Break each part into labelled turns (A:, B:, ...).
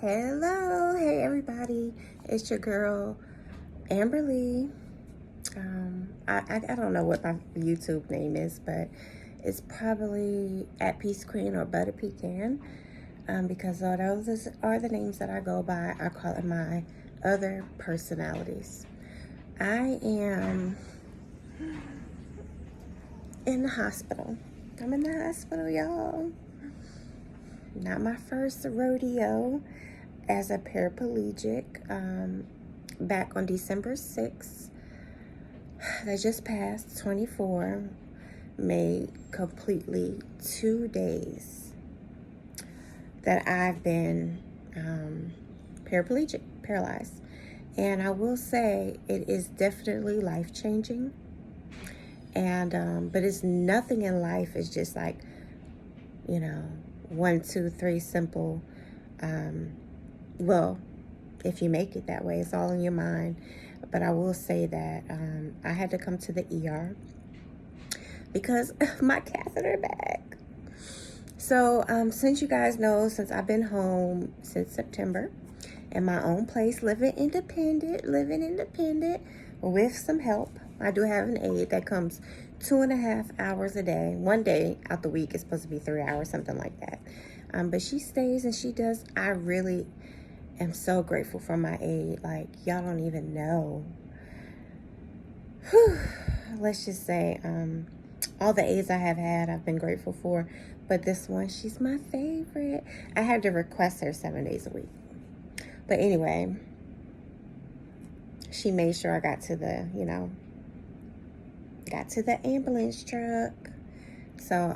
A: Hello, hey everybody, it's your girl Amberly. I don't know what my YouTube name is, but it's probably at Peace Queen or Butter Pecan, because all those are the names that I go by. I call it my other personalities. I am in the hospital. I'm in the hospital, y'all. Not my first rodeo as a paraplegic. Back on December 6th, that just passed, 24, made completely 2 days that I've been paraplegic, paralyzed. And I will say it is definitely life-changing. And but it's nothing in life is just like, 1, 2, 3 simple. Well, if you make it that way, it's all in your mind. But I will say that I had to come to the ER because of my catheter bag. So since you guys know, since I've been home since September in my own place, living independent with some help. I do have an aide that comes 2.5 hours a day. One day out the week is supposed to be 3 hours, something like that. But she stays and she does. I really am so grateful for my aide. Like, y'all don't even know. Whew. Let's just say all the aides I have had, I've been grateful for. But this one, she's my favorite. I had to request her 7 days a week. But anyway, she made sure I got to the, got to the ambulance truck. So,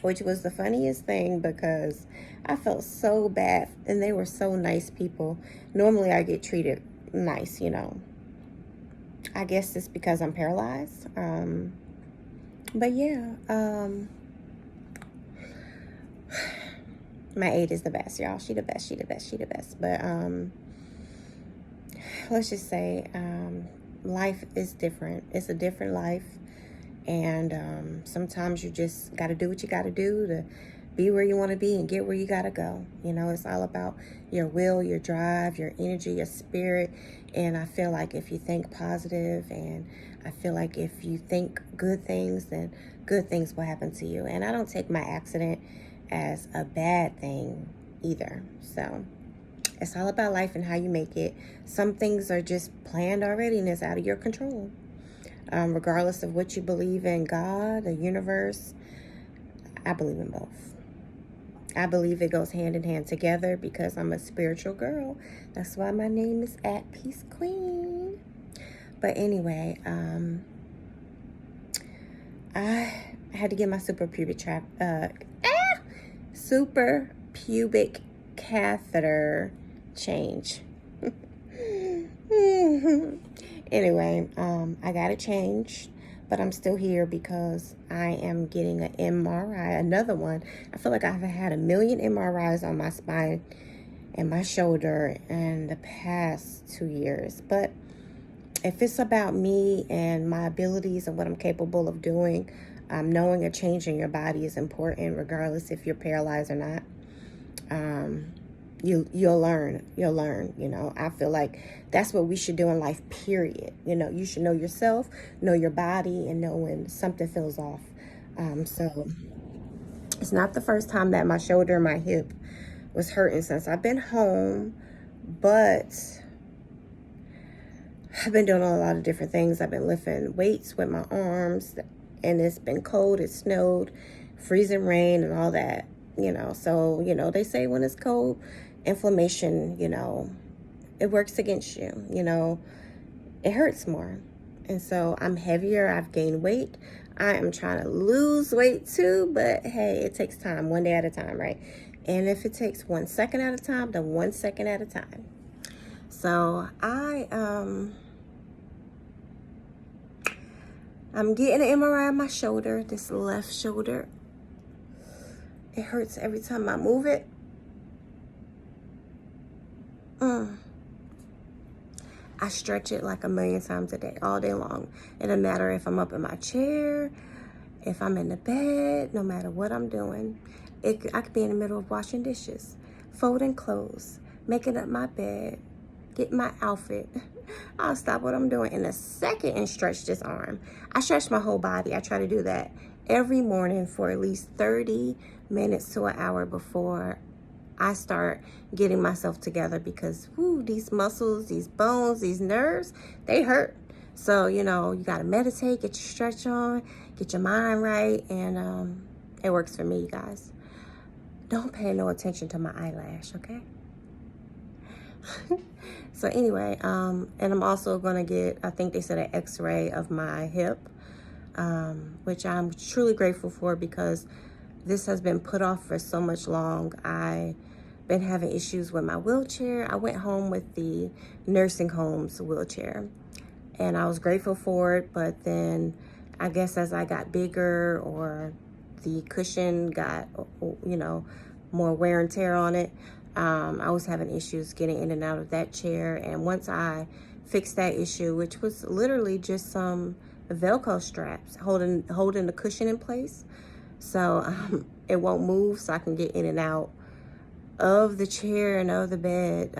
A: which was the funniest thing because I felt so bad and they were so nice people. Normally I get treated nice, I guess it's because I'm paralyzed. But yeah, my aide is the best, y'all. She the best. But let's just say life is different. It's a different life. And sometimes you just got to do what you got to do to be where you want to be and get where you got to go. It's all about your will, your drive, your energy, your spirit. And I feel like if you think positive, and I feel like if you think good things, then good things will happen to you. And I don't take my accident as a bad thing either. So it's all about life and how you make it. Some things are just planned already and it's out of your control. Regardless of what you believe in, God, the universe, I believe in both. I believe it goes hand in hand together because I'm a spiritual girl. That's why my name is at Peace Queen. But anyway, I had to get my super pubic catheter change. Anyway, I got it changed, but I'm still here because I am getting an MRI, another one. I feel like I've had 1 million MRIs on my spine and my shoulder in the past 2 years. But if it's about me and my abilities and what I'm capable of doing, knowing a change in your body is important, regardless if you're paralyzed or not. You'll learn, I feel like that's what we should do in life, period. You should know yourself, know your body, and know when something feels off. So it's not the first time that my shoulder and my hip was hurting since I've been home, but I've been doing a lot of different things. I've been lifting weights with my arms, and it's been cold, it snowed, freezing rain and all that, so, they say when it's cold, inflammation, it works against you, it hurts more. And so I'm heavier, I've gained weight. I am trying to lose weight too, but hey, it takes time, one day at a time, right? And if it takes 1 second at a time, then 1 second at a time. So I'm getting an MRI on my shoulder, this left shoulder. It hurts every time I move it. I stretch it like 1 million times a day, all day long. It doesn't matter if I'm up in my chair, if I'm in the bed, no matter what I'm doing. I could be in the middle of washing dishes. folding clothes, making up my bed, getting my outfit. I'll stop what I'm doing in a second and stretch this arm. I stretch my whole body. I try to do that every morning for at least 30 minutes to an hour before I start getting myself together, because these muscles, these bones, these nerves, they hurt. So, you got to meditate, get your stretch on, get your mind right, and it works for me, you guys. Don't pay no attention to my eyelash, okay? So anyway, and I'm also going to get, I think they said, an x-ray of my hip, which I'm truly grateful for, because this has been put off for so much long. I've been having issues with my wheelchair. I went home with the nursing home's wheelchair, and I was grateful for it, but then I guess as I got bigger, or the cushion got, more wear and tear on it, I was having issues getting in and out of that chair. And once I fixed that issue, which was literally just some Velcro straps holding the cushion in place, so it won't move, so I can get in and out of the chair and of the bed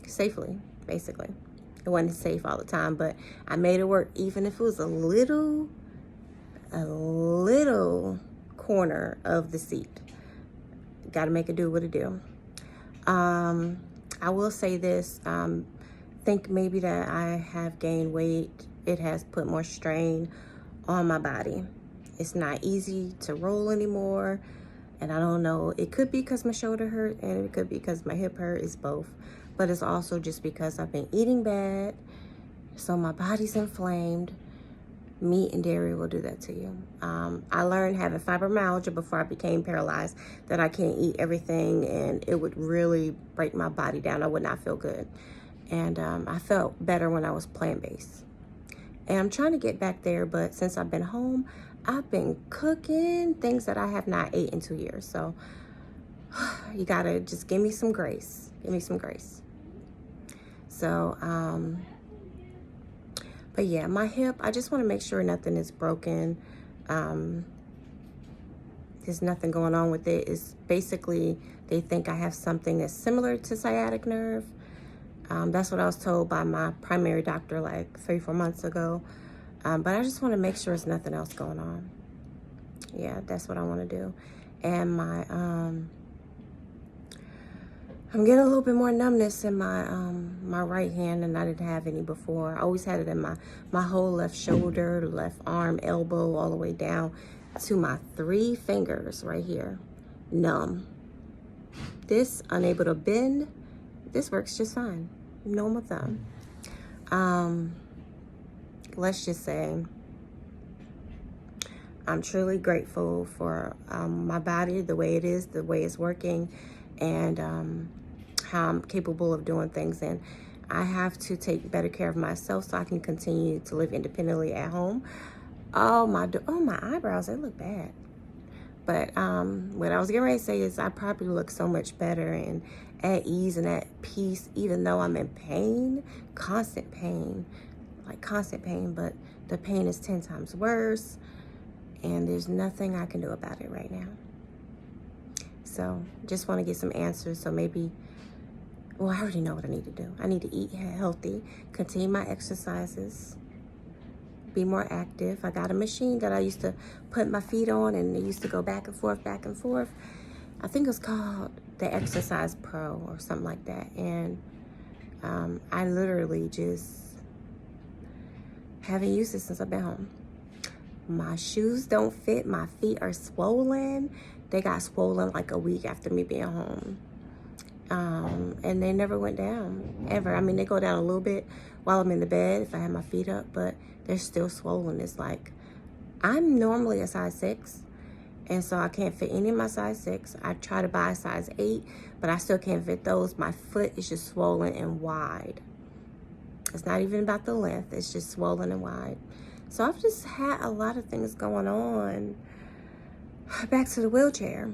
A: safely, basically. It wasn't safe all the time, but I made it work, even if it was a little corner of the seat. Got to make it do what it do. I will say this, think maybe that I have gained weight. It has put more strain on my body. It's not easy to roll anymore, and I don't know, it could be because my shoulder hurt, and it could be because my hip hurt. It's both, but it's also just because I've been eating bad, so my body's inflamed. Meat and dairy will do that to you. I learned having fibromyalgia before I became paralyzed, that I can't eat everything, and it would really break my body down. I would not feel good. And I felt better when I was plant-based. And I'm trying to get back there, but since I've been home, I've been cooking things that I have not ate in 2 years. So you gotta just give me some grace. Give me some grace. So, but yeah, my hip, I just want to make sure nothing is broken. There's nothing going on with it. It's basically, they think I have something that's similar to sciatic nerve. That's what I was told by my primary doctor like 3-4 months ago. But I just want to make sure there's nothing else going on. Yeah, that's what I want to do. And my, I'm getting a little bit more numbness in my my right hand than I didn't have any before. I always had it in my whole left shoulder, left arm, elbow, all the way down to my 3 fingers right here. Numb. This, unable to bend, this works just fine. Normal thumb. Let's just say I'm truly grateful for my body, the way it is, the way it's working, and how I'm capable of doing things. And I have to take better care of myself so I can continue to live independently at home. Oh, my eyebrows, they look bad. But what I was getting ready to say is I probably look so much better and at ease and at peace, even though I'm in pain, constant pain, but the pain is 10 times worse, and there's nothing I can do about it right now. So just want to get some answers. So maybe, well, I already know what I need to do. I need to eat healthy, continue my exercises, be more active. I got a machine that I used to put my feet on, and it used to go back and forth, back and forth. I think it's called the Exercise Pro or something like that. And I literally just haven't used it since I've been home. My shoes don't fit. My feet are swollen. They got swollen like a week after me being home. And they never went down, ever. I mean, they go down a little bit while I'm in the bed if I have my feet up, but they're still swollen. It's like, I'm normally a size 6, and so I can't fit any of my size 6. I try to buy a size 8, but I still can't fit those. My foot is just swollen and wide. It's not even about the length. It's just swollen and wide. So I've just had a lot of things going on. Back to the wheelchair.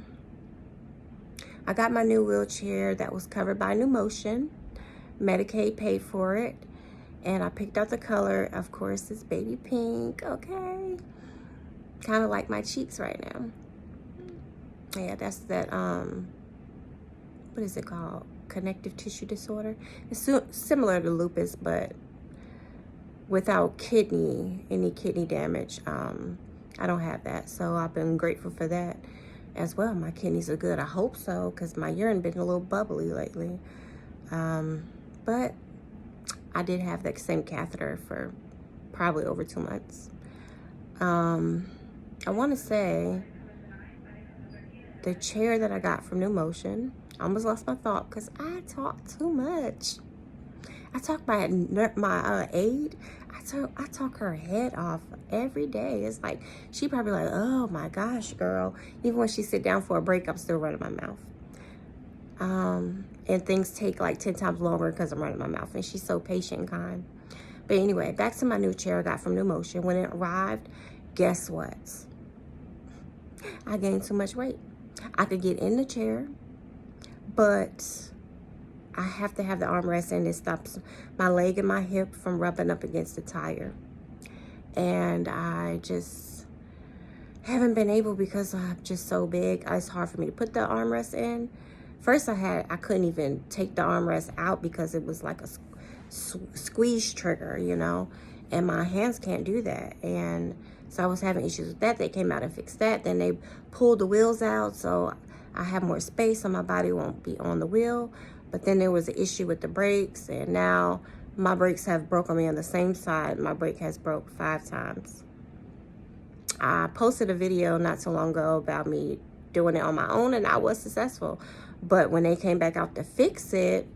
A: I got my new wheelchair that was covered by New Motion. Medicaid paid for it. And I picked out the color. Of course, it's baby pink. Okay. Kind of like my cheeks right now. Yeah, that's that what is it called? Connective tissue disorder. It's similar to lupus, but without any kidney damage. I don't have that, so I've been grateful for that as well. My kidneys are good. I hope so, because my urine been a little bubbly lately. But I did have that same catheter for probably over 2 months. I want to say the chair that I got from New Motion, I almost lost my thought because I talk too much. I talk my aide. I talk her head off every day. It's like she probably like, oh my gosh, girl. Even when she sit down for a break, I'm still running my mouth. And things take like 10 times longer because I'm running my mouth. And she's so patient and kind. But anyway, back to my new chair I got from New Motion. When it arrived, guess what? I gained too much weight. I could get in the chair, but I have to have the armrest, and it stops my leg and my hip from rubbing up against the tire. And I just haven't been able because I'm just so big. It's hard for me to put the armrest in. First I couldn't even take the armrest out because it was like a squeeze trigger, you know, and my hands can't do that. And so I was having issues with that. They came out and fixed that. Then they pulled the wheels out, so I have more space so my body won't be on the wheel. But then there was an issue with the brakes, and now my brakes have broke on me on the same side. My brake has broke 5 times. I posted a video not so long ago about me doing it on my own, and I was successful. But when they came back out to fix it,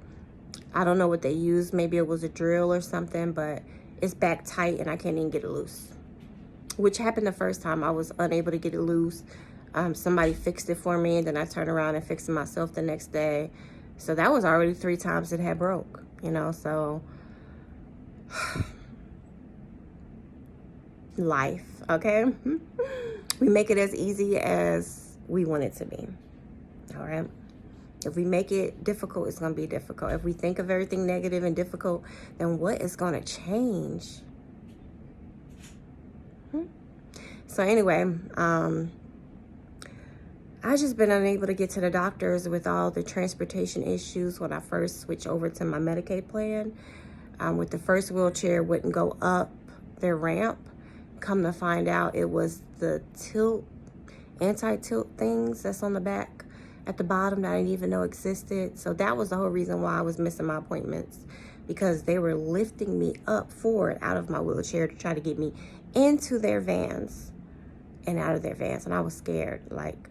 A: I don't know what they used. Maybe it was a drill or something, but it's back tight and I can't even get it loose. Which happened the first time. I was unable to get it loose. Somebody fixed it for me, and then I turned around and fixed it myself the next day. So that was already 3 times it had broke, you know, so life, okay? We make it as easy as we want it to be, all right? If we make it difficult, it's going to be difficult. If we think of everything negative and difficult, then what is going to change? So anyway, I've just been unable to get to the doctors with all the transportation issues when I first switched over to my Medicaid plan. With the first wheelchair, wouldn't go up their ramp. Come to find out, it was the anti-tilt things that's on the back at the bottom that I didn't even know existed. So that was the whole reason why I was missing my appointments, because they were lifting me up forward out of my wheelchair to try to get me into their vans and out of their vans. And I was scared, like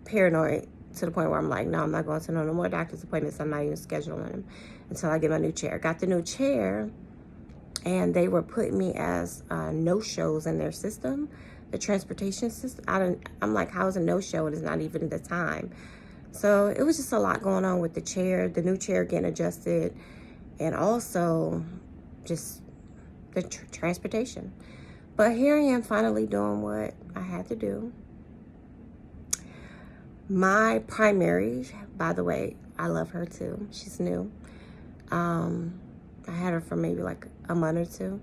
A: paranoid, to the point where I'm like, no, I'm not going to no more doctor's appointments. I'm not even scheduling them until I get my new chair. Got the new chair, and they were putting me as no-shows in their system, the transportation system. I'm like, how is a no-show? It is not even the time. So it was just a lot going on with the chair, the new chair getting adjusted, and also just the transportation. But here I am finally doing what I had to do. My primary, by the way, I love her too. She's new. I had her for maybe like a month or 2,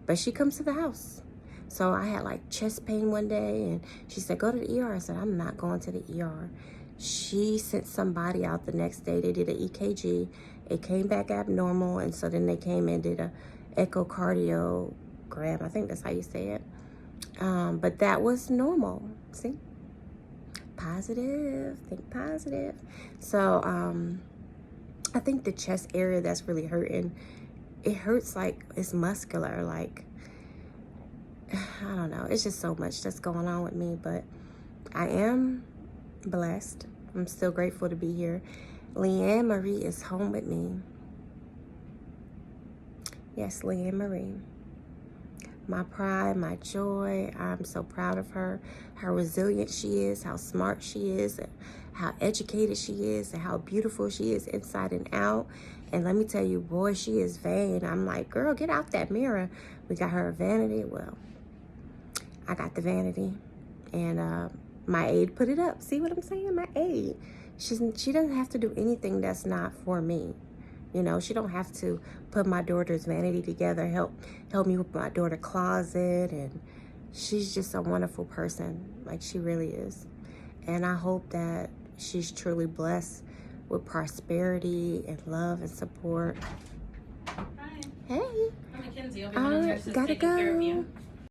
A: but she comes to the house. So I had like chest pain one day, and she said, go to the ER. I said, I'm not going to the ER. She sent somebody out the next day. They did an EKG. It came back abnormal, and so then they came and did a echocardiogram. I think that's how you say it. But that was normal. See? Positive. Think positive. So I think the chest area that's really hurting, it hurts like it's muscular, like I don't know. It's just so much that's going on with me, but I am blessed. I'm still grateful to be here. Leanne Marie is home with me. Yes, Leanne Marie. My pride, my joy. I'm so proud of her. How resilient she is, how smart she is, how educated she is, and how beautiful she is inside and out. And let me tell you, boy, she is vain. I'm like, girl, get out that mirror. We got her a vanity. Well, I got the vanity, and my aide put it up. See what I'm saying? My aide. She doesn't have to do anything that's not for me. You know, she don't have to put my daughter's vanity together, help me with my daughter's closet, and she's just a wonderful person. Like, she really is. And I hope that she's truly blessed with prosperity and love and support.
B: Hi.
A: Hey.
B: I'm Mackenzie. I'll be
A: All
B: one of the
A: right,
B: nurses
A: gotta
B: taking care of
A: go.
B: you.